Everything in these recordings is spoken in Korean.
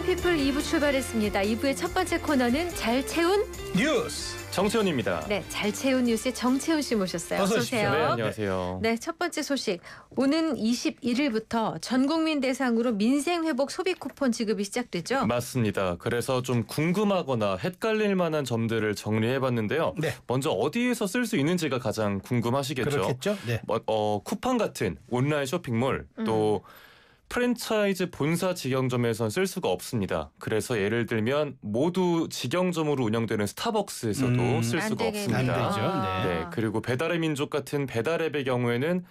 하이피플 2부 출발했습니다. 2부의 첫 번째 코너는 잘 채운 뉴스 정채훈입니다. 네, 잘 채운 뉴스의 정채훈 씨 모셨어요. 어서 어서 오십시오. 오세요. 네, 안녕하세요. 네, 첫 번째 소식. 오는 21일부터 전 국민 대상으로 민생회복 소비 쿠폰 지급이 시작되죠? 맞습니다. 그래서 좀 궁금하거나 헷갈릴 만한 점들을 정리해봤는데요. 네. 먼저 어디에서 쓸 수 있는지가 가장 궁금하시겠죠. 그렇겠죠. 네. 쿠팡 같은 온라인 쇼핑몰 또 프랜차이즈 본사 직영점에선 쓸 수가 없습니다. 그래서 예를 들면 모두 직영점으로 운영되는 스타벅스에서도 쓸 안 수가 되겠네요. 없습니다. 안 되죠. 네, 그리고 배달의 민족 같은 배달앱의 경우에는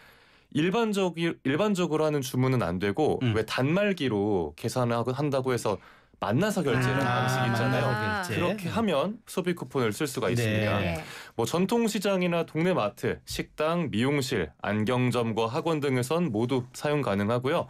일반적으로 하는 주문은 안 되고 왜 단말기로 계산하고 한다고 해서 만나서 결제하는 방식 있잖아요. 만나서 결제. 그렇게 하면 소비 쿠폰을 쓸 수가 네. 있습니다. 네. 뭐 전통시장이나 동네 마트, 식당, 미용실, 안경점과 학원 등에선 모두 사용 가능하고요.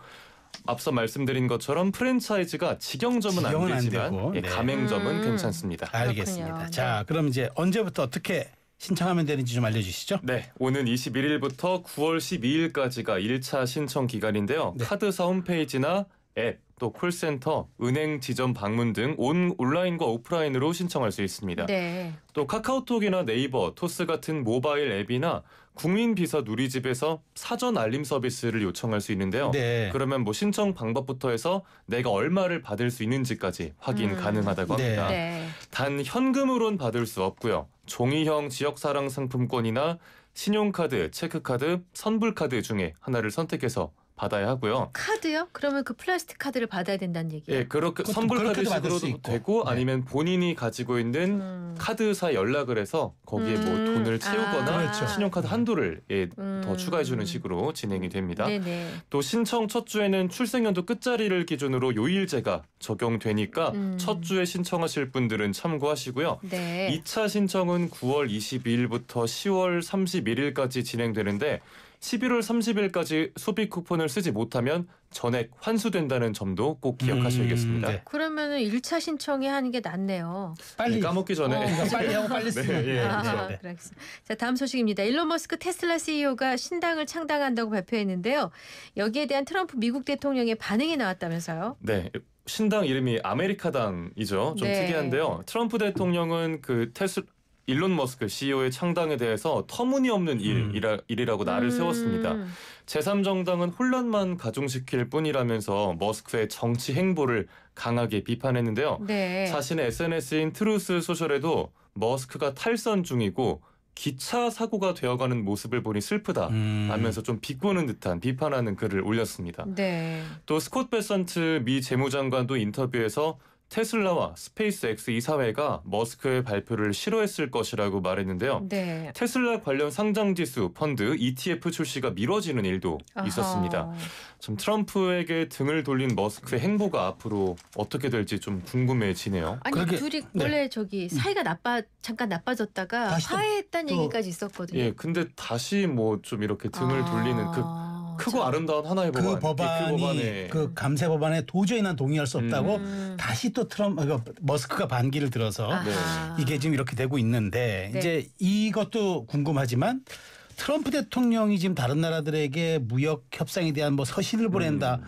앞서 말씀드린 것처럼 프랜차이즈가 직영점은 안 직영은 안 되지만 되고, 네. 가맹점은 괜찮습니다. 알겠습니다. 그렇군요. 자, 그럼 이제 언제부터 어떻게 신청하면 되는지 좀 알려주시죠. 네, 오는 21일부터 9월 12일까지가 1차 신청 기간인데요. 네. 카드사 홈페이지나 앱, 또 콜센터, 은행 지점 방문 등 온라인과 오프라인으로 신청할 수 있습니다. 네. 또 카카오톡이나 네이버, 토스 같은 모바일 앱이나 국민비서 누리집에서 사전 알림 서비스를 요청할 수 있는데요. 네. 그러면 뭐 신청 방법부터 해서 내가 얼마를 받을 수 있는지까지 확인 가능하다고 네. 합니다. 네. 단 현금으로는 받을 수 없고요. 종이형 지역사랑 상품권이나 신용카드, 체크카드, 선불카드 중에 하나를 선택해서 받아야 하고요. 카드요? 그러면 그 플라스틱 카드를 받아야 된다는 얘기예요? 예, 그렇게 그것도 선불카드 그렇게도 받을 수 식으로도 있고. 되고 네. 아니면 본인이 가지고 있는 카드사에 연락을 해서 거기에 뭐 돈을 채우거나 그렇죠. 신용카드 한도를 더 추가해주는 식으로 진행이 됩니다. 네네. 또 신청 첫 주에는 출생연도 끝자리를 기준으로 요일제가 적용되니까 첫 주에 신청하실 분들은 참고하시고요. 네. 2차 신청은 9월 22일부터 10월 31일까지 진행되는데 11월 30일까지 소비 쿠폰을 쓰지 못하면 전액 환수된다는 점도 꼭 기억하셔야겠습니다. 네. 그러면은 1차 신청에 하는 게 낫네요. 빨리 까먹기 전에 그러니까 빨리 하고 빨리 쓰면. 네, 예. 아, 네. 그렇습니다. 자, 다음 소식입니다. 일론 머스크 테슬라 CEO가 신당을 창당한다고 발표했는데요. 여기에 대한 트럼프 미국 대통령의 반응이 나왔다면서요? 네. 신당 이름이 아메리카당이죠. 좀 네. 특이한데요. 트럼프 대통령은 그 일론 머스크 CEO의 창당에 대해서 터무니없는 일이라고 날을 세웠습니다. 제3정당은 혼란만 가중시킬 뿐이라면서 머스크의 정치 행보를 강하게 비판했는데요. 네. 자신의 SNS인 트루스 소셜에도 머스크가 탈선 중이고 기차 사고가 되어가는 모습을 보니 슬프다 라면서 좀 비꼬는 듯한 비판하는 글을 올렸습니다. 네. 또 스콧 베선트 미 재무장관도 인터뷰에서 테슬라와 스페이스X 이사회가 머스크의 발표를 싫어했을 것이라고 말했는데요. 네. 테슬라 관련 상장지수 펀드 ETF 출시가 미뤄지는 일도 있었습니다. 아하. 좀 트럼프에게 등을 돌린 머스크의 행보가 앞으로 어떻게 될지 좀 궁금해지네요. 아니 그러게- 둘이 네. 원래 저기 사이가 잠깐 나빠졌다가 다시 또- 화해했다는 또- 얘기까지 있었거든요. 예, 근데 다시 뭐 좀 이렇게 등을 돌리는 그 크고 아름다운 하나의 법안, 그 법안이 법안에 그 감세 법안에 도저히 난 동의할 수 없다고 다시 또 머스크가 반기를 들어서 아하. 이게 지금 이렇게 되고 있는데 네. 이제 이것도 궁금하지만 트럼프 대통령이 지금 다른 나라들에게 무역 협상에 대한 뭐 서신을 보낸다.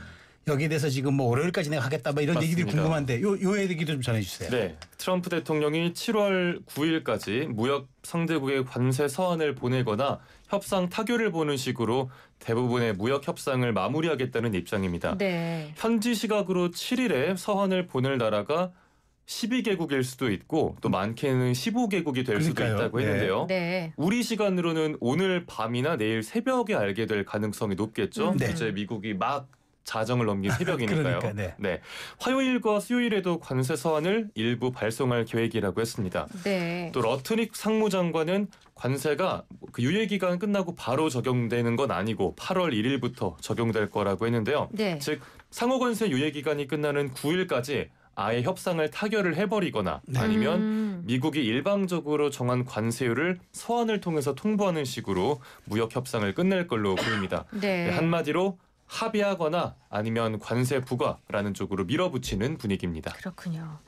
여기에 대해서 지금 뭐 월요일까지 내가 하겠다 뭐 이런 얘기들이 맞습니다. 궁금한데 요 얘기도 좀 전해주세요. 네, 트럼프 대통령이 7월 9일까지 무역 상대국의 관세 서한을 보내거나 협상 타결을 보는 식으로 대부분의 무역 협상을 마무리하겠다는 입장입니다. 네. 현지 시각으로 7일에 서한을 보낼 나라가 12개국일 수도 있고 또 많게는 15개국이 될 수도 그러니까요. 있다고 네. 했는데요. 네. 우리 시간으로는 오늘 밤이나 내일 새벽에 알게 될 가능성이 높겠죠. 네. 이제 미국이 막 자정을 넘긴 새벽이니까요. 그러니까, 네. 화요일과 수요일에도 관세 서한을 일부 발송할 계획이라고 했습니다. 네. 또 러트닉 상무장관은 관세가 그 유예 기간 끝나고 바로 적용되는 건 아니고 8월 1일부터 적용될 거라고 했는데요. 네. 즉 상호 관세 유예 기간이 끝나는 9일까지 아예 협상을 타결을 해버리거나 네. 아니면 미국이 일방적으로 정한 관세율을 서한을 통해서 통보하는 식으로 무역 협상을 끝낼 걸로 보입니다. 네. 한마디로 합의하거나 아니면 관세 부과라는 쪽으로 밀어붙이는 분위기입니다. 그렇군요.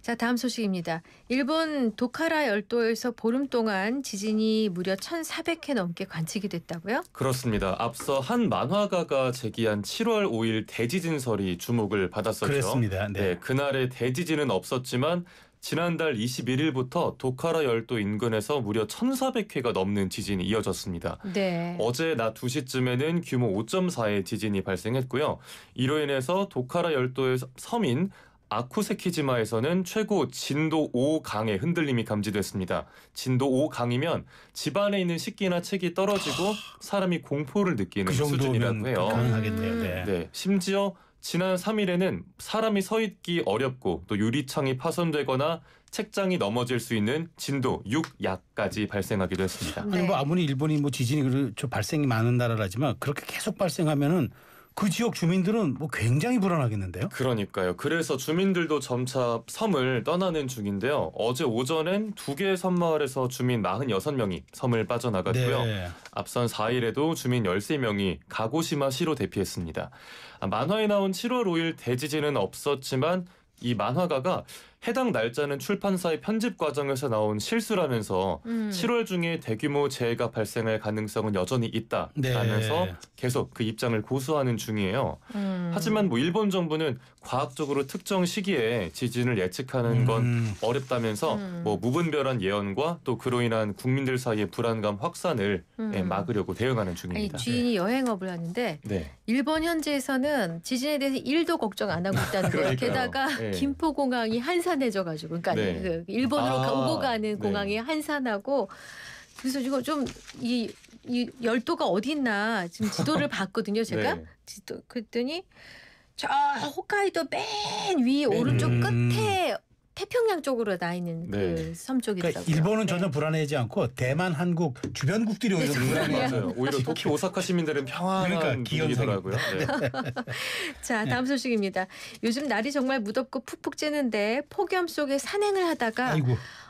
자, 다음 소식입니다. 일본 도카라 열도에서 보름 동안 지진이 무려 1,400회 넘게 관측이 됐다고요? 그렇습니다. 앞서 한 만화가가 제기한 7월 5일 대지진설이 주목을 받았었죠. 그렇습니다. 네. 그날의 대지진은 없었지만 지난달 21일부터 도카라 열도 인근에서 무려 1,400회가 넘는 지진이 이어졌습니다. 네. 어제 낮 2시쯤에는 규모 5.4의 지진이 발생했고요. 이로 인해서 도카라 열도의 섬인 아쿠세키지마에서는 최고 진도 5강의 흔들림이 감지됐습니다. 진도 5강이면 집안에 있는 식기나 책이 떨어지고 사람이 공포를 느끼는 그 정도면 수준이라고 해요. 가능하겠네요. 네. 네, 심지어 지난 3일에는 사람이 서 있기 어렵고 또 유리창이 파손되거나 책장이 넘어질 수 있는 진도 6약까지 발생하기도 했습니다. 네. 아니 뭐 아무리 일본이 뭐 지진이 발생이 많은 나라라지만 그렇게 계속 발생하면은 그 지역 주민들은 뭐 굉장히 불안하겠는데요. 그러니까요. 그래서 주민들도 점차 섬을 떠나는 중인데요. 어제 오전엔 2개의 섬마을에서 주민 46명이 섬을 빠져나갔고요. 네. 앞선 4일에도 주민 13명이 가고시마시로 대피했습니다. 만화에 나온 7월 5일 대지진은 없었지만 이 만화가가 해당 날짜는 출판사의 편집 과정에서 나온 실수라면서 7월 중에 대규모 재해가 발생할 가능성은 여전히 있다라면서 네. 계속 그 입장을 고수하는 중이에요. 하지만 뭐 일본 정부는 과학적으로 특정 시기에 지진을 예측하는 건 어렵다면서 뭐 무분별한 예언과 또 그로 인한 국민들 사이의 불안감 확산을 막으려고 대응하는 아니, 중입니다. 주인이 여행업을 하는데 네. 일본 현지에서는 지진에 대해서 1도 걱정 안 하고 있다는 거예요. 그러니까요. 게다가 네. 김포공항이 한산해져가지고 그러니까 네. 그 일본으로 오고 가는 네. 공항이 한산하고 그래서 지금 좀 이 열도가 어디 있나 지금 지도를 봤거든요. 제가 네. 지도 그랬더니 저 홋카이도 맨 위 오른쪽 끝에 태평양 쪽으로 나 있는 네. 그 섬 쪽이더라고요. 그러니까 일본은 네. 전혀 불안해하지 않고 대만, 한국 주변국들이 오히려 불안해요. 맞아요. 오히려 도쿄 오사카 시민들은 평안한 그러니까 분위기더라고요. 네. 자, 다음 소식입니다. 요즘 날이 정말 무덥고 푹푹 찌는데 폭염 속에 산행을 하다가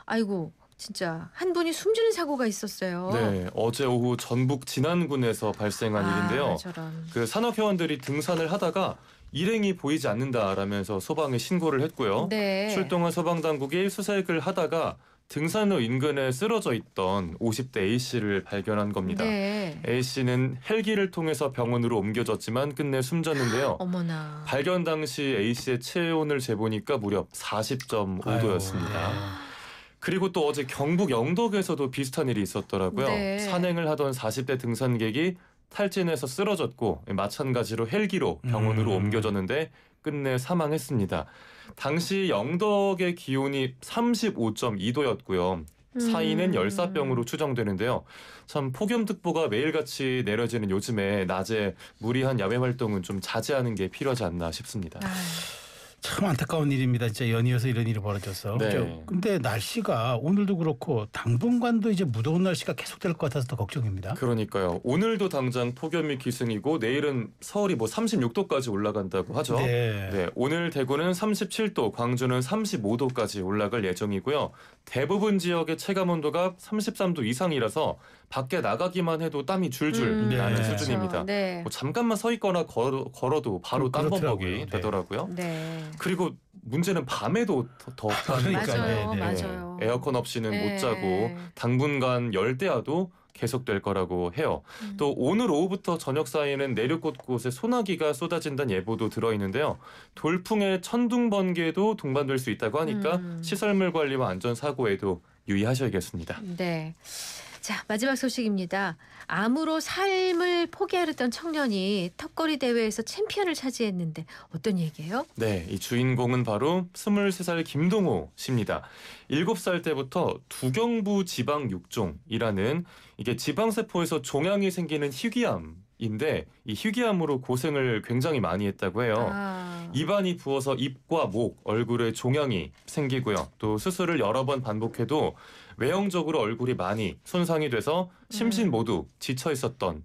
아이고 진짜 한 분이 숨지는 사고가 있었어요. 네, 어제 오후 전북 진안군에서 발생한 일인데요. 저런. 그 산악회원들이 등산을 하다가 일행이 보이지 않는다라면서 소방에 신고를 했고요. 네. 출동한 소방당국이 수색을 하다가 등산로 인근에 쓰러져 있던 50대 A씨를 발견한 겁니다. 네. A씨는 헬기를 통해서 병원으로 옮겨졌지만 끝내 숨졌는데요. 어머나. 발견 당시 A씨의 체온을 재보니까 무려 40.5도였습니다. 그리고 또 어제 경북 영덕에서도 비슷한 일이 있었더라고요. 네. 산행을 하던 40대 등산객이 탈진해서 쓰러졌고 마찬가지로 헬기로 병원으로 옮겨졌는데 끝내 사망했습니다. 당시 영덕의 기온이 35.2도였고요. 사인은 열사병으로 추정되는데요. 참 폭염특보가 매일같이 내려지는 요즘에 낮에 무리한 야외 활동은 좀 자제하는 게 필요하지 않나 싶습니다. 참 안타까운 일입니다. 진짜 연이어서 이런 일이 벌어졌어. 네. 그렇죠? 근데 날씨가 오늘도 그렇고 당분간도 이제 무더운 날씨가 계속될 것 같아서 더 걱정입니다. 그러니까요. 오늘도 당장 폭염이 기승이고 내일은 서울이 뭐 36도까지 올라간다고 하죠. 네, 오늘 대구는 37도, 광주는 35도까지 올라갈 예정이고요. 대부분 지역의 체감 온도가 33도 이상이라서 밖에 나가기만 해도 땀이 줄줄 나는 네. 수준입니다. 네. 뭐 잠깐만 서 있거나 걸어도 바로 땀범벅이 그렇더라고요. 네. 되더라고요. 네. 그리고 문제는 밤에도 덥다는 그러니까요. 맞아요. 네, 네. 맞아요. 에어컨 없이는 네. 못 자고 당분간 열대야도 계속될 거라고 해요. 또 오늘 오후부터 저녁 사이에는 내륙 곳곳에 소나기가 쏟아진다는 예보도 들어있는데요. 돌풍에 천둥 번개도 동반될 수 있다고 하니까 시설물 관리와 안전사고에도 유의하셔야겠습니다. 네. 자, 마지막 소식입니다. 암으로 삶을 포기하려던 청년이 턱걸이 대회에서 챔피언을 차지했는데 어떤 얘기예요? 네, 이 주인공은 바로 23살 김동호 씨입니다. 7살 때부터 두경부 지방육종이라는 이게 지방세포에서 종양이 생기는 희귀암인데 이 희귀암으로 고생을 굉장히 많이 했다고 해요. 입안이 부어서 입과 목, 얼굴에 종양이 생기고요. 또 수술을 여러 번 반복해도 외형적으로 얼굴이 많이 손상이 돼서 심신 모두 지쳐 있었던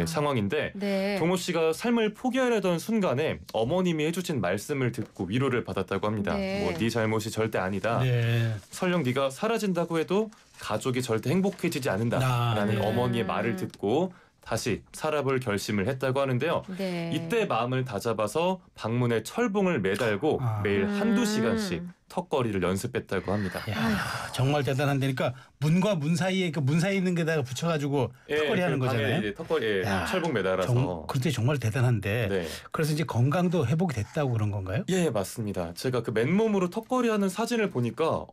상황인데 네. 동호 씨가 삶을 포기하려던 순간에 어머님이 해주신 말씀을 듣고 위로를 받았다고 합니다. 네. 뭐 네 잘못이 절대 아니다. 네. 설령 네가 사라진다고 해도 가족이 절대 행복해지지 않는다라는 네. 어머니의 말을 듣고 다시 살아볼 결심을 했다고 하는데요. 네. 이때 마음을 다잡아서 방문에 철봉을 매달고 매일 한두 시간씩 턱걸이를 연습했다고 합니다. 야, 정말 대단한데니까 문과 문 사이에 그 문 사이에 있는 게다가 붙여가지고 턱걸이 하는 거잖아요. 턱걸이 철봉 매달아서. 그런데 정말 대단한데. 네. 그래서 이제 건강도 회복이 됐다고 그런 건가요? 예, 맞습니다. 제가 그 맨몸으로 턱걸이 하는 사진을 보니까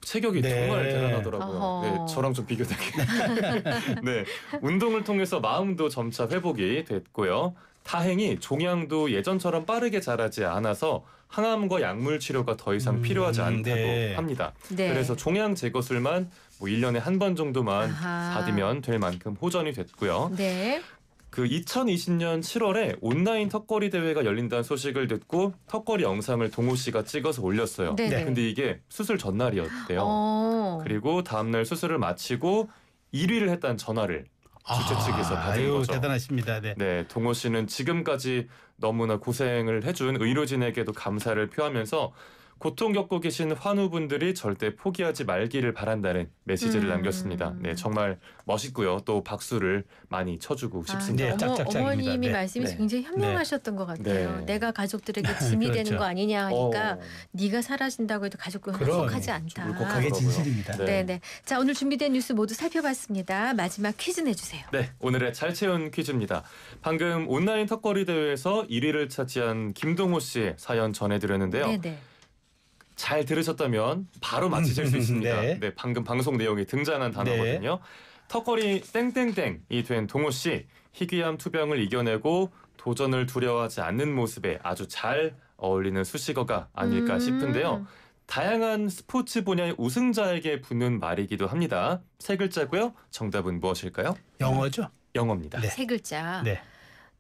체격이 네. 정말 대단하더라고요. 네, 저랑 좀 비교되게. 네, 운동을 통해서 마음도 점차 회복이 됐고요. 다행히 종양도 예전처럼 빠르게 자라지 않아서 항암과 약물 치료가 더 이상 필요하지 않다고 네. 합니다. 네. 그래서 종양 제거술만 1년에 한 번 정도만 아하. 받으면 될 만큼 호전이 됐고요. 네. 그 2020년 7월에 온라인 턱걸이 대회가 열린다는 소식을 듣고 턱걸이 영상을 동호 씨가 찍어서 올렸어요. 네네. 근데 이게 수술 전날이었대요. 그리고 다음날 수술을 마치고 1위를 했다는 전화를 주최 측에서 받은 거죠. 대단하십니다. 네. 네, 동호 씨는 지금까지 너무나 고생을 해준 의료진에게도 감사를 표하면서 고통 겪고 계신 환우분들이 절대 포기하지 말기를 바란다는 메시지를 남겼습니다. 네, 정말 멋있고요. 또 박수를 많이 쳐주고 싶습니다. 네, 짝짝짝입니다. 어머님이 네. 말씀이 네. 굉장히 현명하셨던 것 같아요. 네. 내가 가족들에게 짐이 그렇죠. 되는 거 아니냐 하니까 어, 네가 사라진다고 해도 가족은 그럼. 행복하지 않다. 울컥하더라고요. 그게 진실입니다. 네. 네네. 자, 오늘 준비된 뉴스 모두 살펴봤습니다. 마지막 퀴즈 내주세요. 네, 오늘의 잘 채운 퀴즈입니다. 방금 온라인 턱걸이 대회에서 1위를 차지한 김동호 씨의 사연 전해드렸는데요. 네네. 잘 들으셨다면 바로 맞히실 수 있습니다. 네. 네, 방금 방송 내용이 등장한 단어거든요. 턱걸이 땡땡땡이 된 동호 씨, 희귀암 투병을 이겨내고 도전을 두려워하지 않는 모습에 아주 잘 어울리는 수식어가 아닐까 싶은데요. 다양한 스포츠 분야의 우승자에게 붙는 말이기도 합니다. 세 글자고요. 정답은 무엇일까요? 영어죠? 영어입니다. 네. 세 글자. 네.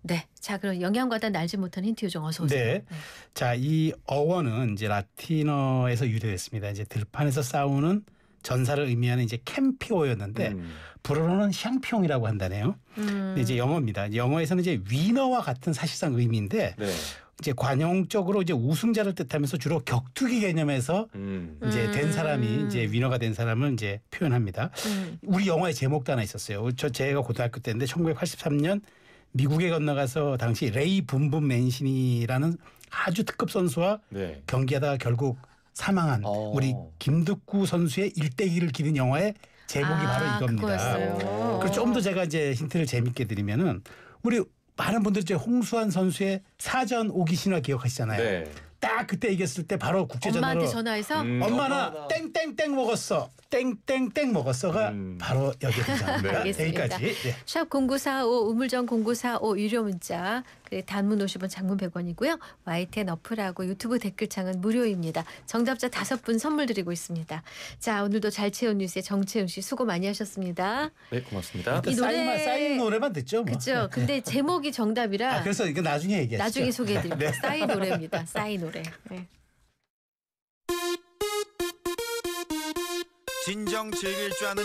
네. 자, 그럼 영양과다 날지 못하는 힌트 요정 어서 오세요. 네. 자, 이 어원은 이제 라틴어에서 유래됐습니다. 이제 들판에서 싸우는 전사를 의미하는 이제 캠피오였는데 불어로는 샹피옹이라고 한다네요. 근데 이제 영어입니다. 이제 영어에서는 이제 위너와 같은 사실상 의미인데 네. 이제 관용적으로 이제 우승자를 뜻하면서 주로 격투기 개념에서 이제 된 사람이 이제 위너가 된 사람을 이제 표현합니다. 우리 영화의 제목도 하나 있었어요. 제가 고등학교 때인데 1983년 미국에 건너가서 당시 레이 붐붐 맨신이라는 아주 특급 선수와 네. 경기하다가 결국 사망한 우리 김득구 선수의 일대기를 기린 영화의 제목이 바로 이겁니다. 그거였어요. 그리고 좀 더 제가 이제 힌트를 재밌게 드리면은 우리 많은 분들이 이제 홍수환 선수의 사전 오기 신화 기억하시잖아요. 네. 딱 그때 이겼을 때 바로 국제전화로 엄마한테 전화해서 엄마나 땡땡땡 먹었어. 땡땡땡 먹었어가 바로 여기에 등장합니다. 네. 알겠습니다. 여기까지. 네. 샵 0945 우물정 0945 유료 문자 그리고 단문 50원 장문 100원이고요. YTN 어플하고 유튜브 댓글창은 무료입니다. 정답자 5분 선물 드리고 있습니다. 자, 오늘도 잘 채운 뉴스의 정채윤 씨 수고 많이 하셨습니다. 네, 고맙습니다. 이 노래- 쌓인 노래만 듣죠. 뭐. 그렇죠. 근데 제목이 정답이라 그래서 이거 나중에 얘기하시죠. 나중에 소개해드립니다. 싸이 노래입니다. 싸이 노래. 네. 진정 즐길 줄 아는